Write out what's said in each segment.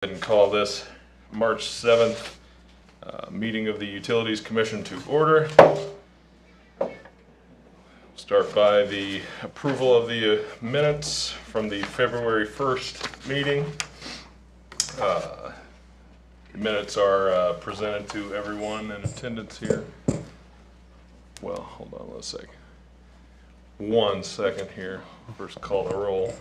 And call this March 7th meeting of the Utilities Commission to order. Start by the approval of the minutes from the February 1st meeting. The minutes are presented to everyone in attendance here. Well, hold on a second. 1 second here. First call the roll.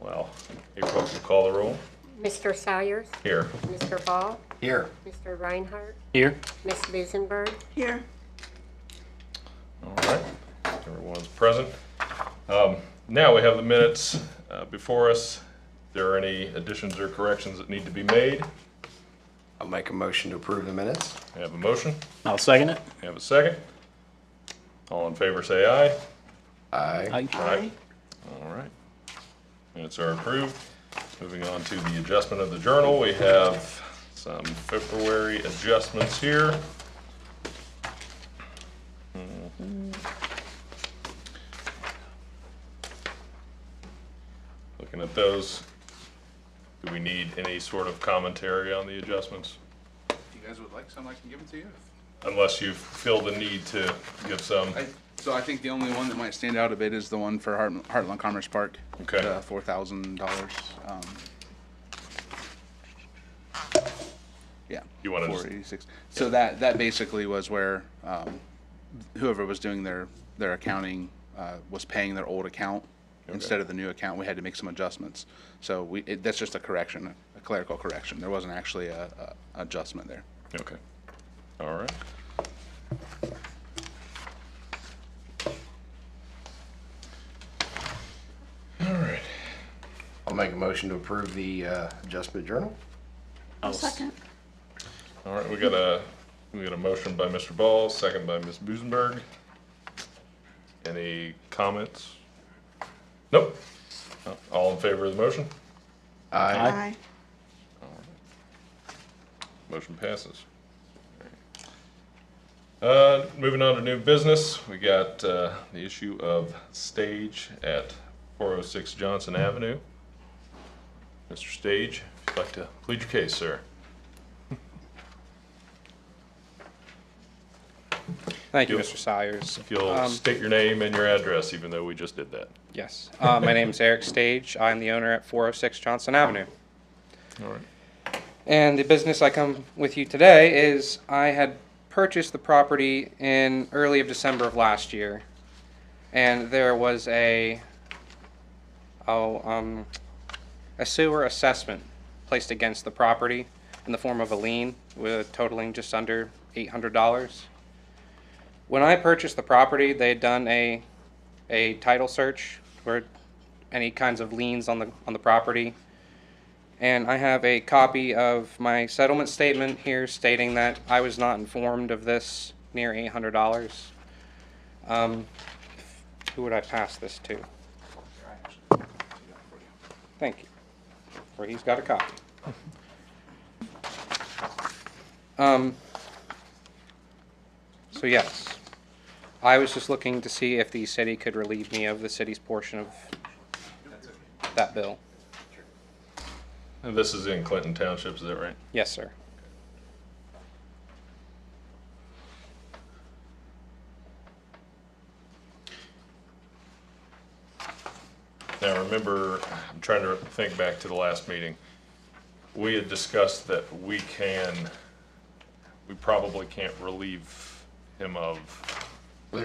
Well, April will call the roll. Mr. Salyers? Here. Mr. Ball? Here. Mr. Reinhardt? Here. Ms. Busenberg? Here. All right, everyone's present. Now we have the minutes before us. If there are any additions or corrections that need to be made, I'll make a motion to approve the minutes. I have a motion. I'll second it. I have a second. All in favor say aye. Aye. Aye. All right. Minutes are approved. Moving on to the adjustment of the journal, we have some February adjustments here. Looking at those, do we need any sort of commentary on the adjustments? If you guys would like some, I can give them to you. Unless you feel the need to give some. So I think the only one that might stand out a bit is the one for Heartland Commerce Park. Okay. The $4,000. Yeah. You wanna just- 486. So that basically was where whoever was doing their accounting was paying their old account instead of the new account. We had to make some adjustments. So that's just a correction, a clerical correction. There wasn't actually a adjustment there. Okay. All right. All right. I'll make a motion to approve the adjustment journal. I'll second. All right, we got a motion by Mr. Ball, second by Ms. Busenberg. Any comments? Nope. All in favor of the motion? Aye. Motion passes. Moving on to new business, we got the issue of stage at 406 Johnson Avenue. Mr. Stage, if you'd like to plead your case, sir. Thank you, You'll- Mr. Salyers. If you'll state your name and your address, even though we just did that. Yes, my name is Eric Stage. I'm the owner at 406 Johnson Avenue. All right. And the business I come with you today is I had purchased the property in early of December of last year. And there was a sewer assessment placed against the property in the form of a lien with totaling just under $800. When I purchased the property, they had done a title search for any kinds of liens on the property. And I have a copy of my settlement statement here stating that I was not informed of this near $800. Who would I pass this to? Thank you. For he's got a copy. So yes, I was just looking to see if the city could relieve me of the city's portion of that bill. And this is in Clinton Township, is that right? Yes, sir. Now remember, I'm trying to think back to the last meeting. We had discussed that we probably can't relieve him of, There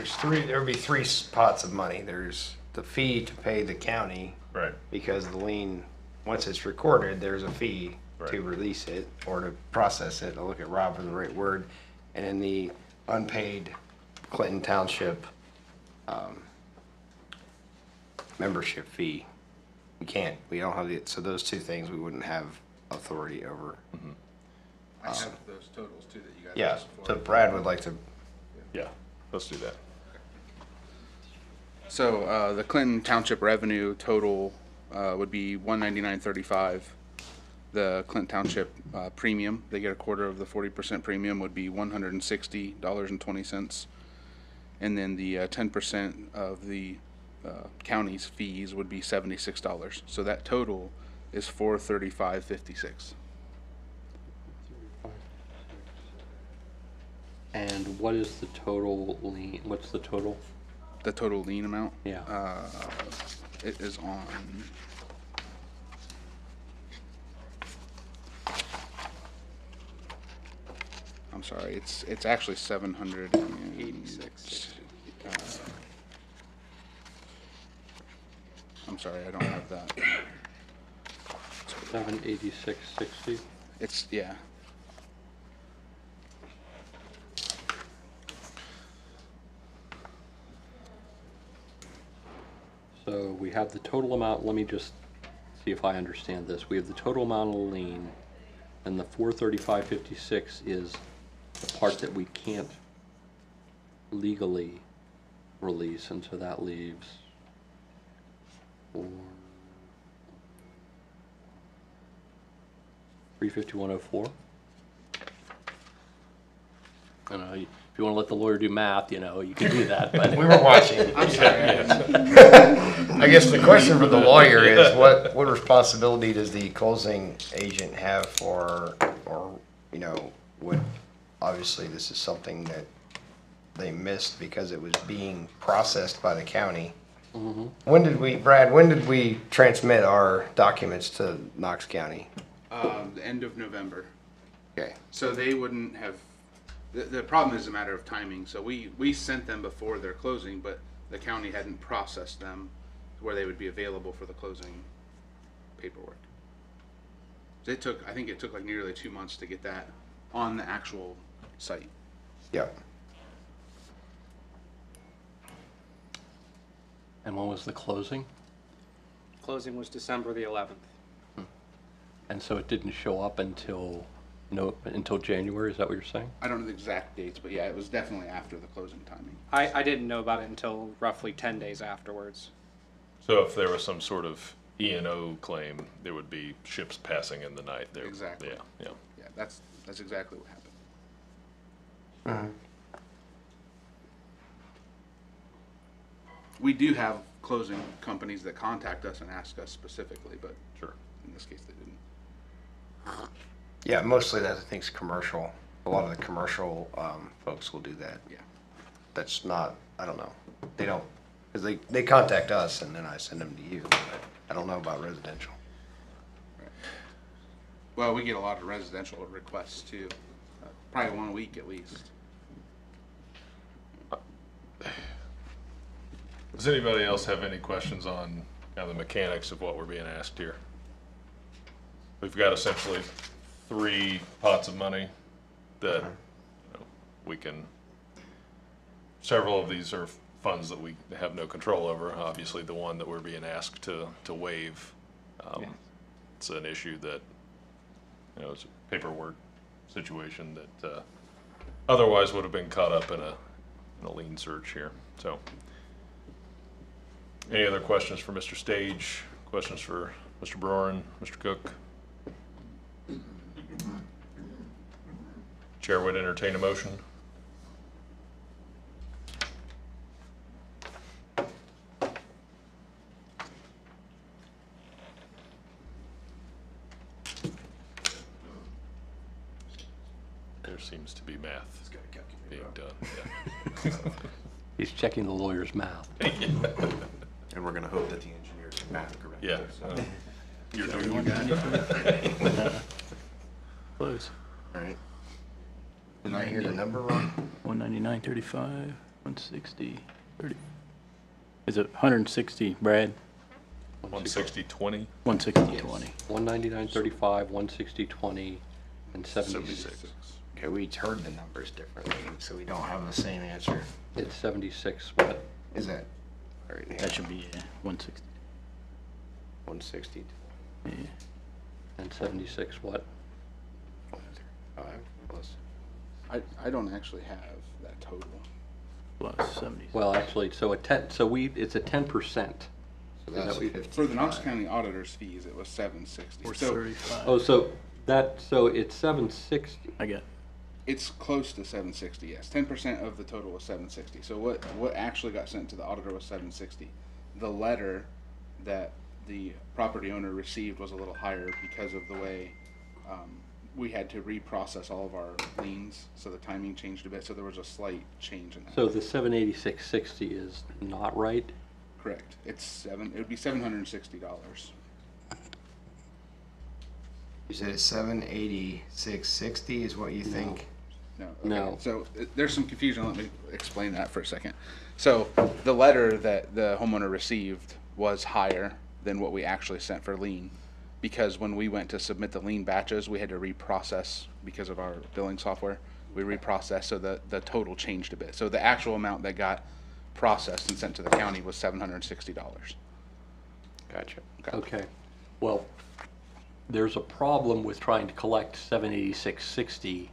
would be three pots of money. There's the fee to pay the county right, because the lien, once it's recorded, there's a fee Right. to release it or to process it. I'll look at Rob for the right word. And then the unpaid Clinton Township membership fee. We don't have so those two things we wouldn't have authority over. I have those totals too that you guys Yeah, asked for. so Brad would like to, yeah, let's do that. So the Clinton Township revenue total would be $199.35. The Clinton Township premium, they get a quarter of the 40% premium, would be $160.20. And then the 10% of the county's fees would be $76. So that total is $435.56. And what is the total lien, what's the total? The total lien amount? Yeah. It is on. I'm sorry, it's actually 786. I'm sorry, I don't have that. 786.60. It's, yeah. So we have the total amount, let me just see if I understand this. We have the total amount of lien, and the 435.56 is the part that we can't legally release, and so that leaves 351.04. I don't know, if you want to let the lawyer do math, you know, you can do that, but. We were watching. I'm sorry. I guess the question for the lawyer is, what responsibility does the closing agent have for, or, you know, what, obviously this is something that they missed because it was being processed by the county. When did we transmit our documents to Knox County? The end of November. Okay, So they wouldn't have, the problem is a matter of timing. So we sent them before their closing, but the county hadn't processed them where they would be available for the closing paperwork. So I think it took like nearly 2 months to get that on the actual site. yep. And when was the closing? Closing was December the 11th. And so it didn't show up until January, is that what you're saying? I don't know the exact dates, but yeah, it was definitely after the closing timing. I didn't know about it until roughly 10 days afterwards. So if there was some sort of E&O claim, there would be ships passing in the night there. Exactly. Yeah, yeah. Yeah, that's exactly what happened. We do have closing companies that contact us and ask us specifically, but Sure. in this case they didn't. Yeah, mostly that I think's commercial. A lot of the commercial folks will do that. Yeah. That's not, I don't know. They don't, because they contact us and then I send them to you. But I don't know about residential. Well, we get a lot of residential requests too, probably 1 week at least. Does anybody else have any questions on the mechanics of what we're being asked here? We've got essentially 3 pots of money that we can, several of these are funds that we have no control over. Obviously, the one that we're being asked to waive, it's an issue that, it's a paperwork situation that otherwise would have been caught up in a lien search here. So, any other questions for Mr. Stage? Questions for Mr. Broren, Mr. Cook? Chair would entertain a motion. There seems to be math being done. Yeah. He's checking the lawyer's math. And we're gonna hope that the engineers can math correct. Yeah. You're doing You got it. Close. All right. Did I hear the number wrong? 199.35, 160, 30. Is it 160, Brad? 160.20. 160.20. 199.35, 160.20, and 76. Okay, we heard the numbers differently, so we don't have the same answer. It's 76, what? Is that right here? That should be 160. 160. Yeah. And 76, what? 5 plus. I don't actually have that total. Plus 70. Well, actually, so it's a 10%. So that's that what you- 55. For the Knox County auditor's fees, it was $760. So 435. Oh, so it's 760. I got it's close to $760. Yes, 10% of the total was $760. So what actually got sent to the auditor was $760. the letter that the property owner received was a little higher because of the way we had to reprocess all of our liens, so the timing changed a bit, so there was a slight change in that. So the 786.60 is not right? Correct. It would be $760. You said it's 786.60 is what you think? No. Okay. No. So there's some confusion. Let me explain that for a second. So the letter that the homeowner received was higher than what we actually sent for lien, because when we went to submit the lien batches, we had to reprocess because of our billing software. We reprocessed, so the total changed a bit. So the actual amount that got processed and sent to the county was $760. Gotcha. Okay. Well, there's a problem with trying to collect 786.60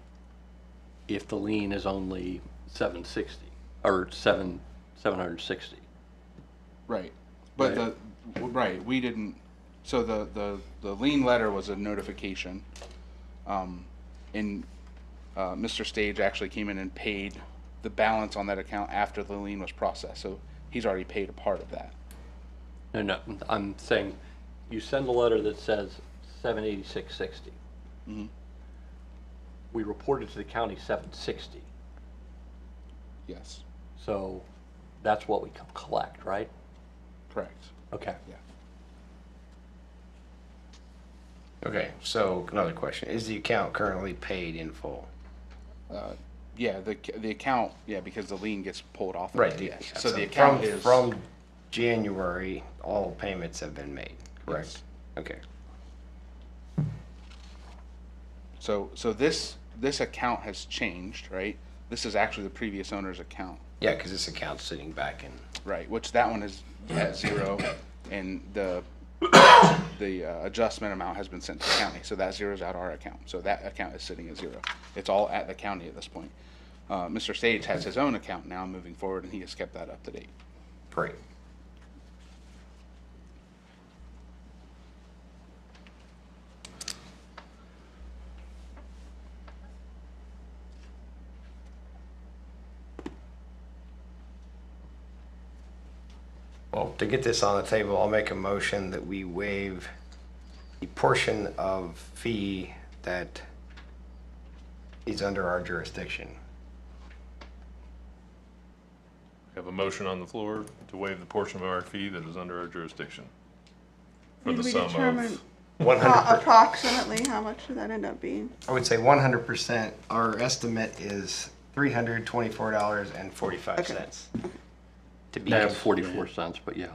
if the lien is only 760 or 760. Right. But Right. we didn't, so the lien letter was a notification. And Mr. Stage actually came in and paid the balance on that account after the lien was processed. So he's already paid a part of that. No, I'm saying you send a letter that says 786.60. Mhm. We reported to the county 760. Yes. So that's what we collect, right? Correct. Okay. Yeah. Okay, so another question. Is the account currently paid in full? Yeah, the account, yeah, because the lien gets pulled off. of Right. it, the- yes. So the account is. From January, all payments have been made, correct? Yes. Okay. So this account has changed, right? This is actually the previous owner's account, Yeah, because this account's sitting back in. right? Which that one is at zero, and the adjustment amount has been sent to the county, so that zeroes out our account. So that account is sitting at zero. It's all at the county at this point. Mr. Stage has his own account now moving forward, and he has kept that up to date. Great. Well, to get this on the table, I'll make a motion that we waive the portion of fee that is under our jurisdiction. We have a motion on the floor to waive the portion of our fee that is under our jurisdiction. For Did the we sum determine of, 100%. approximately how much did that end up being? I would say 100%. Our estimate is $324.45. To be, That's 44 cents, but yeah.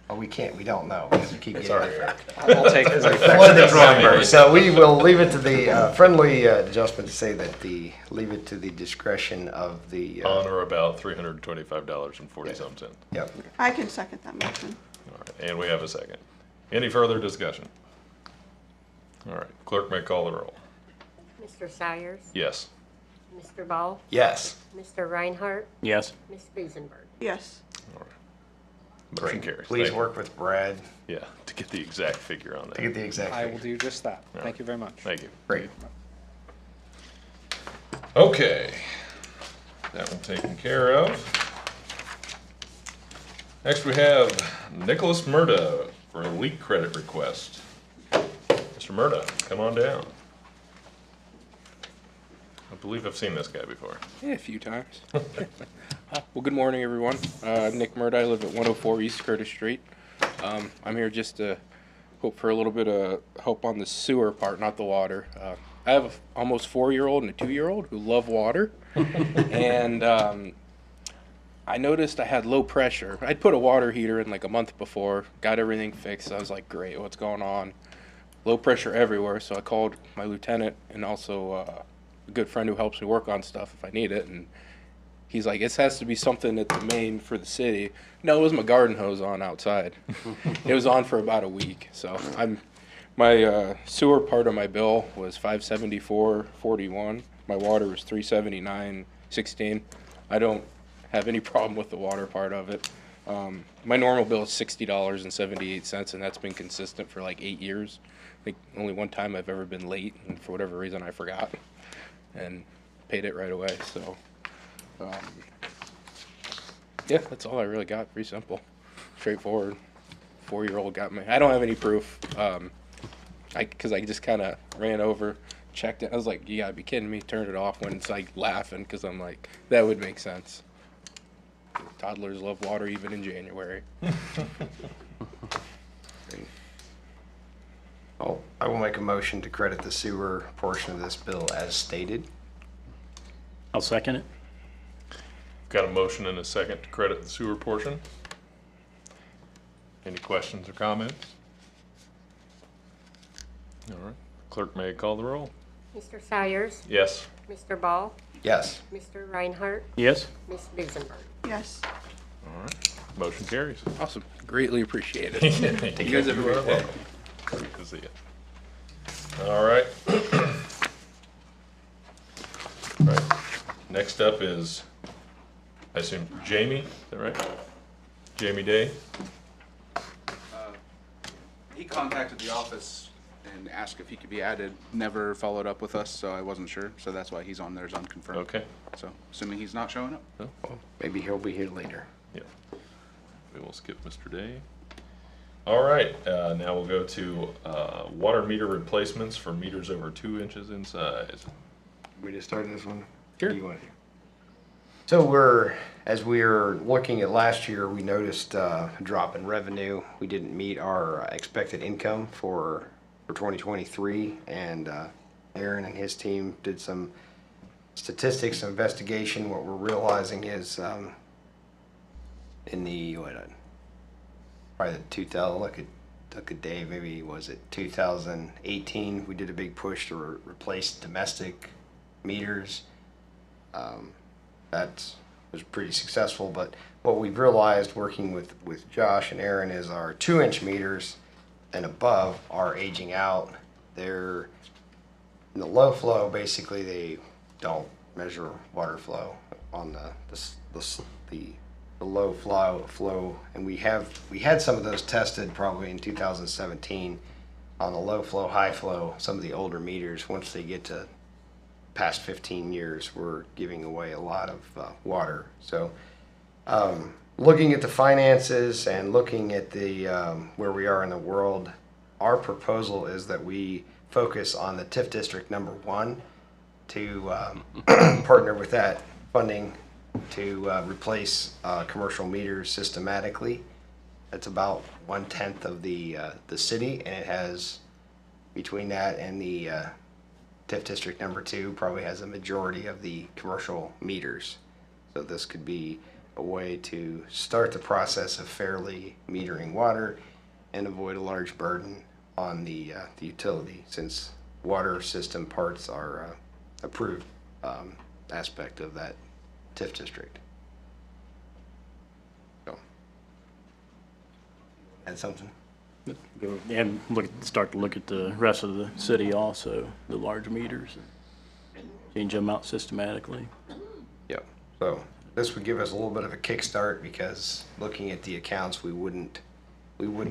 oh, we don't know because we keep getting all right. different. I'll take it. Flooded numbers. So we will leave it to the friendly adjustment to say that leave it to the discretion of the. on or about $325.40. Yep. I can second that motion. All right, and we have a second. Any further discussion? All right, clerk may call the roll. Mr. Sawyers, Yes. Mr. Ball, Yes. Mr. Reinhardt, Yes. Ms. Busenberg. Yes. All right. Motion carries. Please Thank you. work with Brad Yeah, to get the exact figure on to get that. the exact I will figure. do just that. Thank you very much. Thank you. Great. Okay, that one taken care of. Next we have Nicholas Murda for a leak credit request. Mr. Murda, come on down. I believe I've seen this guy before. Yeah, a few times. Well, good morning, everyone. Nick Murda. I live at 104 East Curtis Street. I'm here just to hope for a little bit of help on the sewer part, not the water. I have a almost 4-year-old and a 2-year-old who love water, and I noticed I had low pressure. I'd put a water heater in like a month before, got everything fixed. I was like, great, what's going on? Low pressure everywhere, so I called my lieutenant and also a good friend who helps me work on stuff if I need it, and he's like, it has to be something at the main for the city. No, it was my garden hose on outside. It was on for about a week, so my sewer part of my bill was $574.41. My water was $379.16. I don't have any problem with the water part of it. My normal bill is $60.78, and that's been consistent for like 8 years. I think only one time I've ever been late, and for whatever reason I forgot and paid it right away. So, yeah, that's all I really got. Pretty simple. straightforward. 4-year-old got me. I don't have any proof. Because I just kind of ran over, checked it. I was like, you gotta be kidding me. Turned it off when it's like laughing because I'm like, that would make sense. Toddlers love water even in January. Oh, I will make a motion to credit the sewer portion of this bill as stated. I'll second it. Got a motion and a second to credit the sewer portion. Any questions or comments? All right, clerk may call the roll. Mr. Sires, Yes. Mr. Ball, Yes. Mr. Reinhardt, Yes? Ms. Bisenberg. Yes. All right, motion carries. Awesome. Greatly appreciated. You guys have a great day. Good to see you. All right. Right. Next up is, I assume, Jamie, is that right? Jamie Day? He contacted the office and asked if he could be added, never followed up with us, so I wasn't sure, so that's why he's on there as unconfirmed. Okay. So, assuming he's not showing up. Well, maybe he'll be here later. Yeah. We will skip Mr. Day. All right, now we'll go to water meter replacements for meters over 2 inches in size. We just started this one? Sure. What do you want to do? So as we were looking at last year, we noticed a drop in revenue. We didn't meet our expected income for 2023, and Aaron and his team did some statistics investigation. What we're realizing is in the probably the 2000, look at Dave, maybe was it 2018, we did a big push to replace domestic meters. That was pretty successful, but what we've realized working with Josh and Aaron is our 2-inch meters and above are aging out. They're in the low flow, basically they don't measure water flow on the low flow, and we had some of those tested probably in 2017 on the low flow, high flow. Some of the older meters, once they get to past 15 years, we're giving away a lot of water. So looking at the finances and looking at the where we are in the world, our proposal is that we focus on the TIF district number 1 to partner with that funding to replace commercial meters systematically. That's about 1/10 of the city, and it has, between that and the TIF district number 2, probably has a majority of the commercial meters. So this could be a way to start the process of fairly metering water and avoid a large burden on the utility, since water system parts are approved aspect of that TIF district. So, add something? And start to look at the rest of the city also, the large meters, and change them out systematically. Yep. So this would give us a little bit of a kickstart, because looking at the accounts, we wouldn't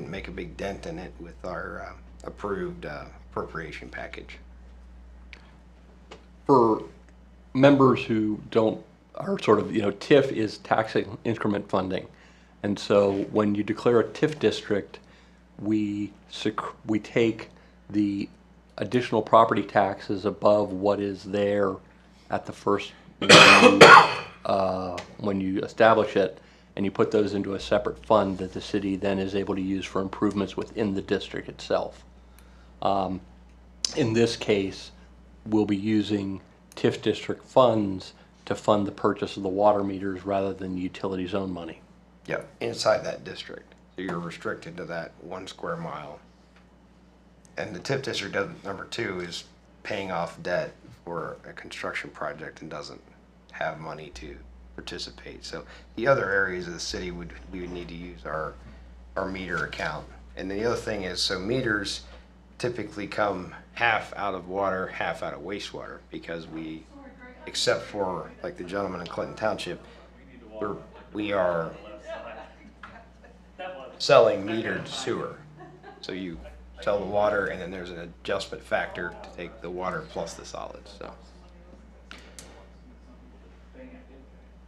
make a big dent in it with our approved appropriation package. For members who are sort of, TIF is tax increment funding. And so when you declare a TIF district, we take the additional property taxes above what is there at the first, when you establish it, and you put those into a separate fund that the city then is able to use for improvements within the district itself. In this case, we'll be using TIF district funds to fund the purchase of the water meters rather than the utility's own money. Yep, inside that district. So you're restricted to that 1 square mile. And the TIF district number 2 is paying off debt for a construction project and doesn't have money to participate. So the other areas of the city we would need to use our meter account. And the other thing is, so meters typically come half out of water, half out of wastewater, because except for like the gentleman in Clinton Township, we are selling metered sewer. So you sell the water, and then there's an adjustment factor to take the water plus the solids. So.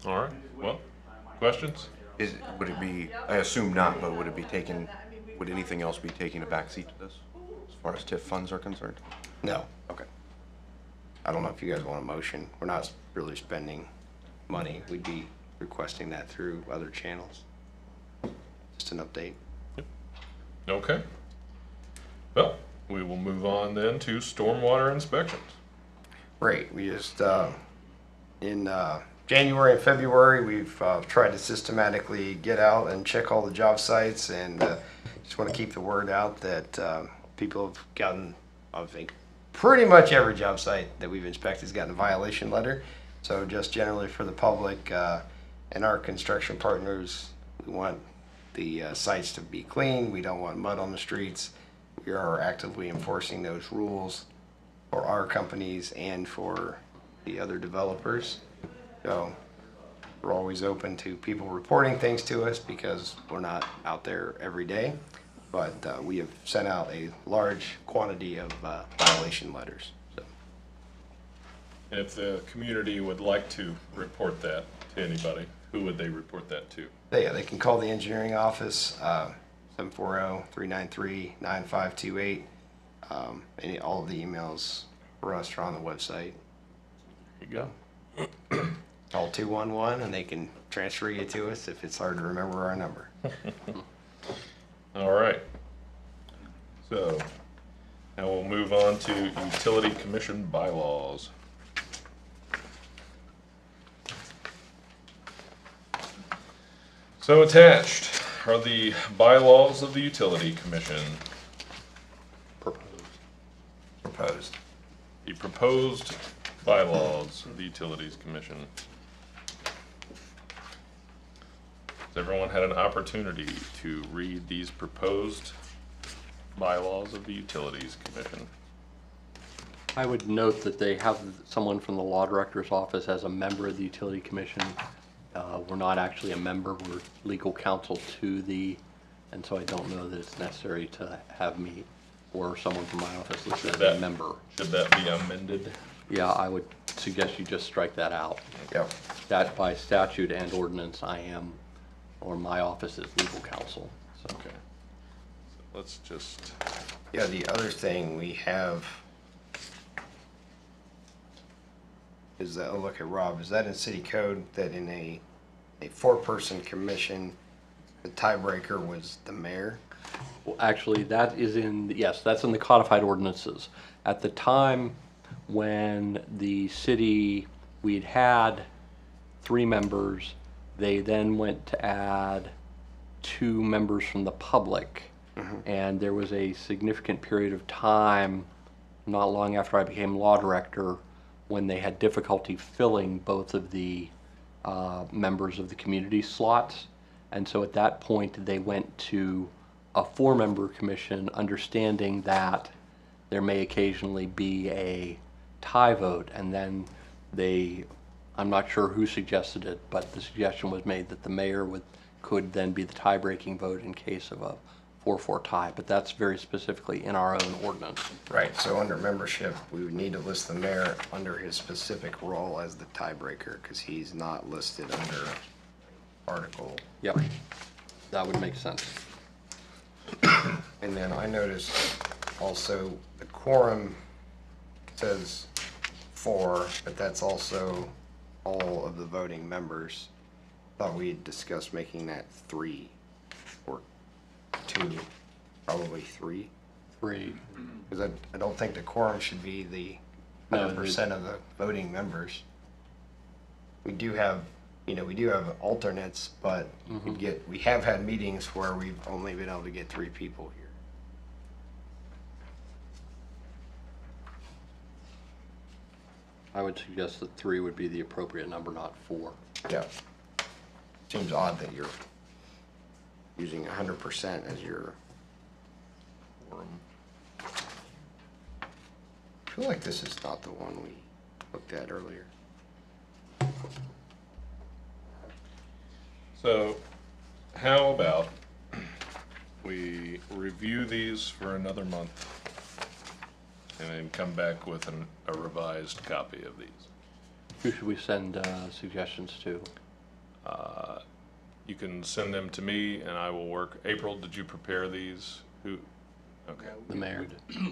All right, well, questions? Would it be, I assume not, but would it be taken, would anything else be taking a backseat to this, as far as TIF funds are concerned? No, Okay. I don't know if you guys want a motion. We're not really spending money. We'd be requesting that through other channels. Just an update. Okay. Well, we will move on then to stormwater inspections. Right, we just, in January and February, we've tried to systematically get out and check all the job sites, and just want to keep the word out that people have gotten, I think, pretty much every job site that we've inspected has gotten a violation letter. So just generally for the public and our construction partners, we want the sites to be clean. We don't want mud on the streets. We are actively enforcing those rules for our companies and for the other developers. So we're always open to people reporting things to us because we're not out there every day. But we have sent out a large quantity of violation letters. So. And if the community would like to report that to anybody, who would they report that to? They can call the engineering office, 740-393-9528. All of the emails for us are on the website. There you go. Call 211 and they can transfer you to us if it's hard to remember our number. All right. So now we'll move on to utility commission bylaws. So attached are the bylaws of the utility commission. Proposed. The proposed bylaws of the utilities commission. Has everyone had an opportunity to read these proposed bylaws of the utilities commission? I would note that they have someone from the law director's office as a member of the utility commission. We're not actually a member, we're legal counsel to and so I don't know that it's necessary to have me or someone from my office listed as a member. Should that be amended? Yeah, I would suggest you just strike that out. Yep. That by statute and ordinance, I am, or my office is legal counsel, so. Okay. So let's just, Yeah, the other thing we have is that, oh, look at Rob, is that in city code that in a four-person commission, the tiebreaker was the mayor? Well, actually, that is yes, that's in the codified ordinances. At the time when the city, we'd had 3 members, they then went to add 2 members from the public. And there was a significant period of time, not long after I became law director, when they had difficulty filling both of the members of the community slots. And so at that point, they went to a 4-member commission, understanding that there may occasionally be a tie vote. And then I'm not sure who suggested it, but the suggestion was made that the mayor could then be the tie-breaking vote in case of a 4-4 tie, but that's very specifically in our own ordinance. Right, so under membership, we would need to list the mayor under his specific role as the tiebreaker, because he's not listed under article. Yep, that would make sense. And then I noticed also the quorum says 4, but that's also all of the voting members. Thought we had discussed making that 3 or 2, probably 3. 3. Because I don't think the quorum should be the No, 100% of the voting members. We do have, we do have alternates, but we have had meetings where we've only been able to get 3 people here. I would suggest that 3 would be the appropriate number, not 4. Yeah. Seems odd that you're using 100% as your quorum. I feel like this is not the one we looked at earlier. so how about we review these for another month and then come back with a revised copy of these. Who should we send suggestions to? you can send them to me and I will work. April, did you prepare these? Who? Okay. The mayor.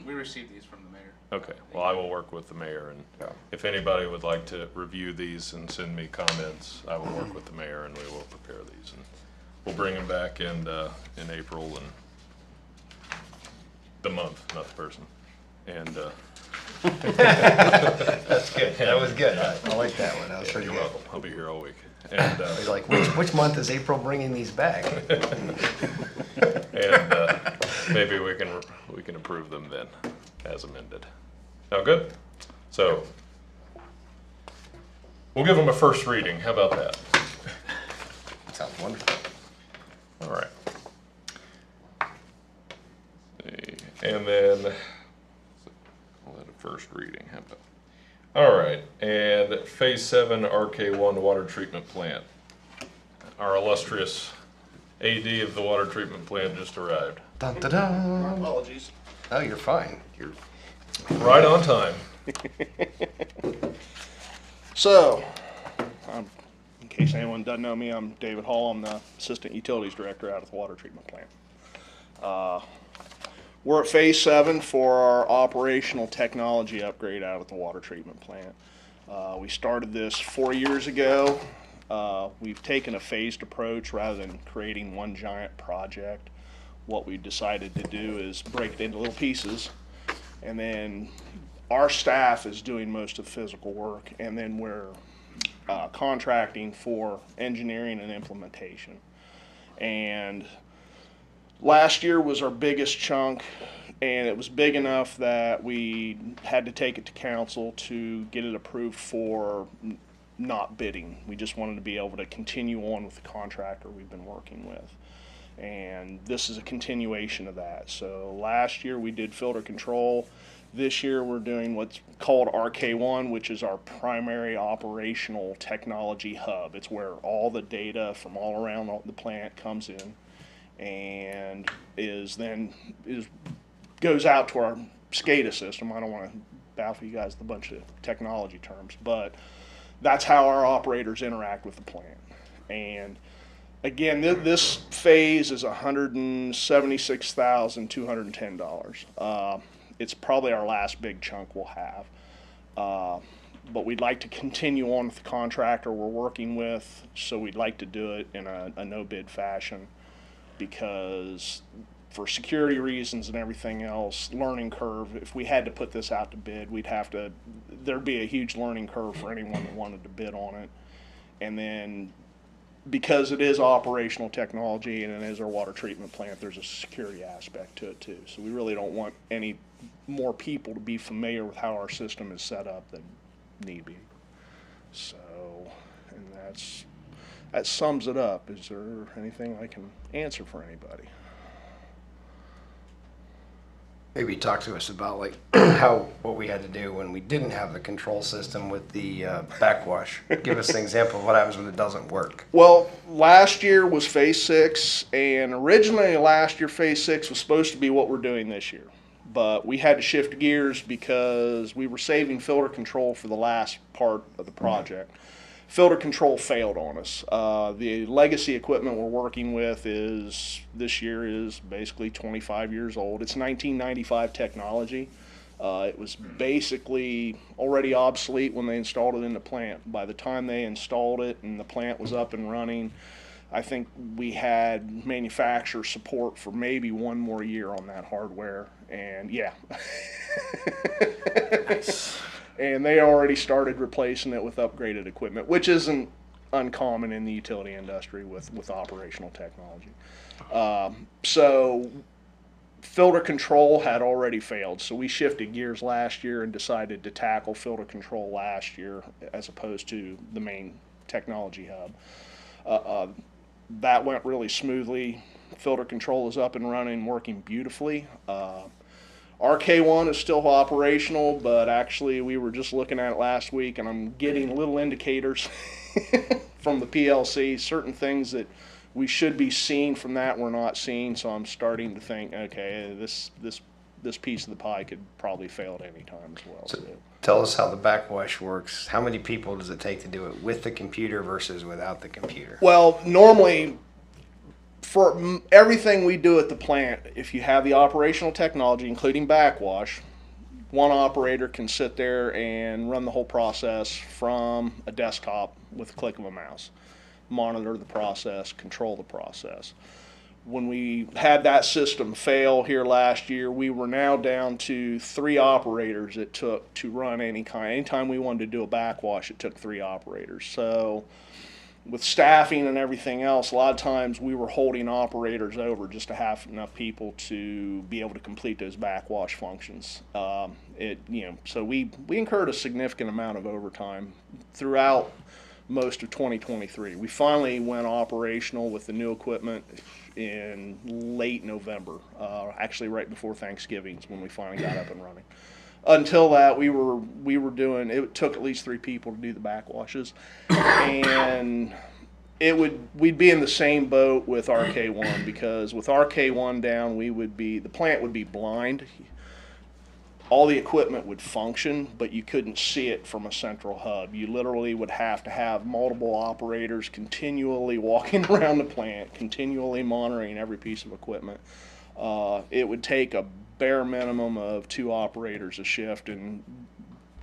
We received these from the mayor. Okay, well, I will work with the mayor, and if anybody would like to review these and send me comments, I will work with the mayor and we will prepare these. And we'll bring them back in April and the month, not the person. And, That's good. That was good. I like that one. That was pretty you're good. welcome. I'll be here all week. And, He's like, which month is April bringing these back? and maybe we can approve them then, as amended. Sound good? So, we'll give them a first reading. How about that? Sounds wonderful. All right. See, and then, I'll let a first reading. How about? All right, and Phase 7 RK1 Water Treatment Plant. Our illustrious AD of the water treatment plant just arrived. Dun, dun, dun. Apologies. Oh, you're fine. You're Right on time. So, in case anyone doesn't know me, I'm David Hall. I'm the Assistant Utilities Director out at the Water Treatment Plant. We're at Phase 7 for our operational technology upgrade out at the Water Treatment Plant. We started this 4 years ago. We've taken a phased approach rather than creating one giant project. What we decided to do is break it into little pieces, and then our staff is doing most of the physical work, and then we're contracting for engineering and implementation. And last year was our biggest chunk, and it was big enough that we had to take it to council to get it approved for not bidding. We just wanted to be able to continue on with the contractor we've been working with. And this is a continuation of that. So last year we did filter control. This year we're doing what's called RK1, which is our primary operational technology hub. It's where all the data from all around the plant comes in and goes out to our SCADA system. I don't want to baffle you guys with a bunch of technology terms, but that's how our operators interact with the plant. And again, this phase is $176,210. It's probably our last big chunk we'll have. But we'd like to continue on with the contractor we're working with, so we'd like to do it in a no-bid fashion, because for security reasons and everything else, learning curve, if we had to put this out to bid, there'd be a huge learning curve for anyone that wanted to bid on it. And then, because it is operational technology and it is our water treatment plant, there's a security aspect to it too. So we really don't want any more people to be familiar with how our system is set up than need be. So, and that sums it up. Is there anything I can answer for anybody? Maybe talk to us about like what we had to do when we didn't have the control system with the backwash. Give us an example of what happens when it doesn't work. Well, last year was Phase 6, and originally last year Phase 6 was supposed to be what we're doing this year. But we had to shift gears because we were saving filter control for the last part of the project. Filter control failed on us. The legacy equipment we're working with this year is basically 25 years old. It's 1995 technology. It was basically already obsolete when they installed it in the plant. By the time they installed it and the plant was up and running, I think we had manufacturer support for maybe one more year on that hardware. And yeah. And they already started replacing it with upgraded equipment, which isn't uncommon in the utility industry with operational technology. So filter control had already failed, so we shifted gears last year and decided to tackle filter control last year as opposed to the main technology hub. That went really smoothly. Filter control is up and running, working beautifully. RK1 is still operational, but actually we were just looking at it last week, and I'm getting little indicators from the PLC, certain things that we should be seeing from that we're not seeing, so I'm starting to think, okay, this this piece of the pie could probably fail at any time as well. So too. tell us how the backwash works. How many people does it take to do it with the computer versus without the computer? Well, normally, for everything we do at the plant, if you have the operational technology, including backwash, one operator can sit there and run the whole process from a desktop with a click of a mouse, monitor the process, control the process. When we had that system fail here last year, we were now down to 3 operators it took to run anytime we wanted to do a backwash, it took 3 operators. So with staffing and everything else, a lot of times we were holding operators over just to have enough people to be able to complete those backwash functions. So we incurred a significant amount of overtime throughout most of 2023. We finally went operational with the new equipment in late November, actually right before Thanksgiving is when we finally got up and running. Until that, we were doing, it took at least 3 people to do the backwashes, and we'd be in the same boat with RK1, because with RK1 down, the plant would be blind. All the equipment would function, but you couldn't see it from a central hub. You literally would have to have multiple operators continually walking around the plant, continually monitoring every piece of equipment. It would take a bare minimum of 2 operators a shift, and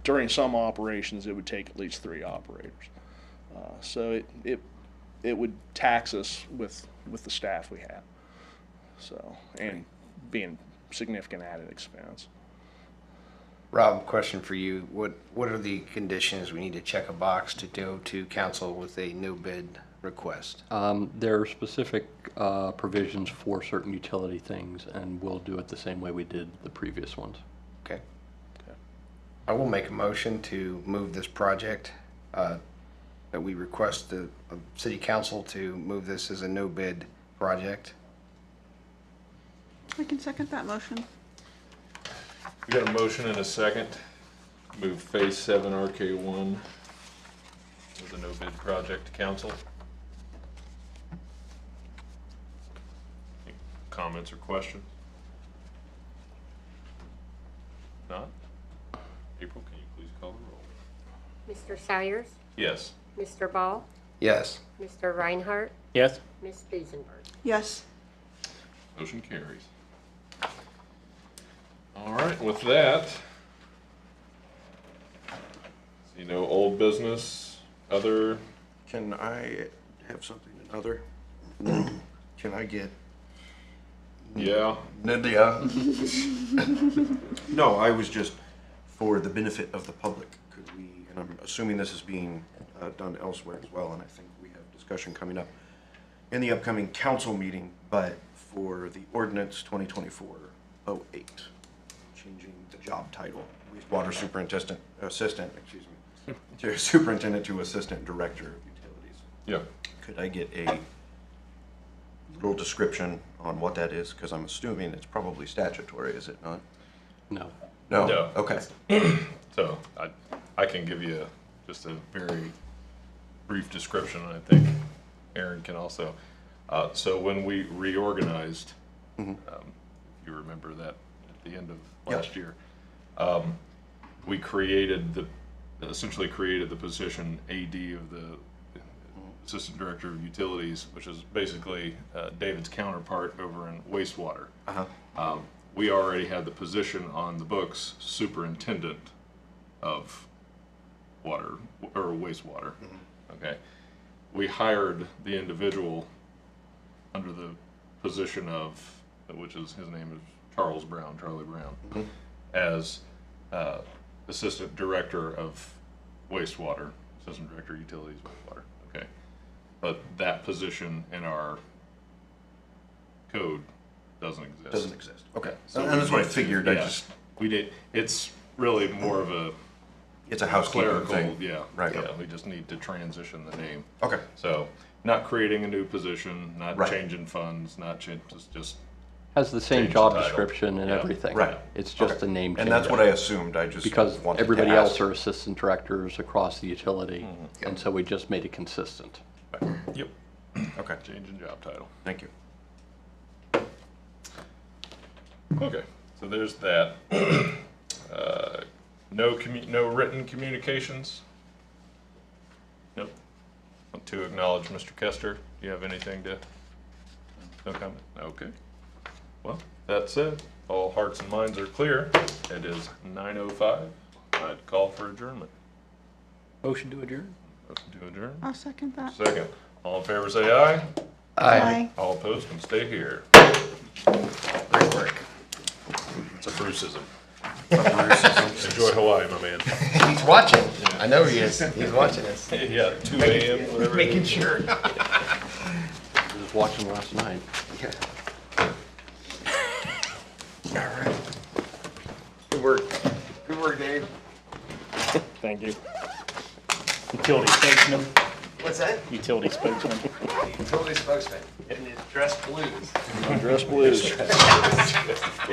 during some operations it would take at least 3 operators. So it would tax us with the staff we have. So, and being significant added expense. Rob, question for you. What are the conditions we need to check a box to go to council with a no bid request? There are specific provisions for certain utility things, and we'll do it the same way we did the previous ones. Okay. I will make a motion to move this project, that we request the city council to move this as a no bid project. I can second that motion. We got a motion and a second. Move Phase 7 RK1 as a no bid project to council. Any comments or questions? Not? April, can you please call the roll? Mr. Sawyers, Yes. Mr. Ball, Yes. Mr. Reinhardt, Yes? Ms. Dusenberg. Yes. Motion carries. All right, with that, see no old business, other, Can I have something in other? Can I get? yeah, Yeah. No, I was just, for the benefit of the public, could we, and I'm assuming this is being done elsewhere as well, and I think we have discussion coming up in the upcoming council meeting, but for the ordinance 2024-08, changing the job title, wastewater superintendent, to superintendent to assistant director of utilities. yeah. Could I get a little description on what that is? Because I'm assuming it's probably statutory, is it not? No. No? No. Okay. So I can give you just a very brief description, and I think Aaron can also. So when we reorganized, if you remember that at the end of last year, we essentially created the position AD of the Assistant Director of Utilities, which is basically David's counterpart over in wastewater. We already had the position on the books, Superintendent of Water or Wastewater. Okay, we hired the individual under the position of, which is his name is Charlie Brown, as Assistant Director of Wastewater, Assistant Director of Utilities Wastewater. Okay, but that position in our code doesn't exist. Doesn't exist. Okay. So And that's what I we need to- figured. yeah, we did. It's really more of a It's a housekeeping clerical. thing. Yeah. Right. Yeah. We just need to transition the name. Okay. So not creating a new position, not Right. changing funds, not just Has the same Change the job title. description and Yeah. everything. Right. It's just Okay. a name change. And that's what I assumed. I just Because wanted to everybody ask. else are assistant directors across the utility, and so we just made it consistent. Yep. Okay. Change in job title. Thank you. Okay. So there's that. No written communications? Nope. Want to acknowledge Mr. Kester? Do you have anything to? No comment? Okay. Well, that said, all hearts and minds are clear. It is 9:05. I'd call for adjournment. Motion to adjourn? Motion to adjourn. I'll second that. Second. All in favor say aye. Aye. All opposed can stay here. Great work. It's a Bruceism. Enjoy Hawaii, my man. He's watching. I know he is. He's watching us. Yeah, 2 a.m., whatever. Making sure. I was watching last night. All right. Good work. Good work, Dave. Thank you. Utility spokesman. What's that? Utility spokesman. Utility spokesman. Getting his dress blues. Dress blues.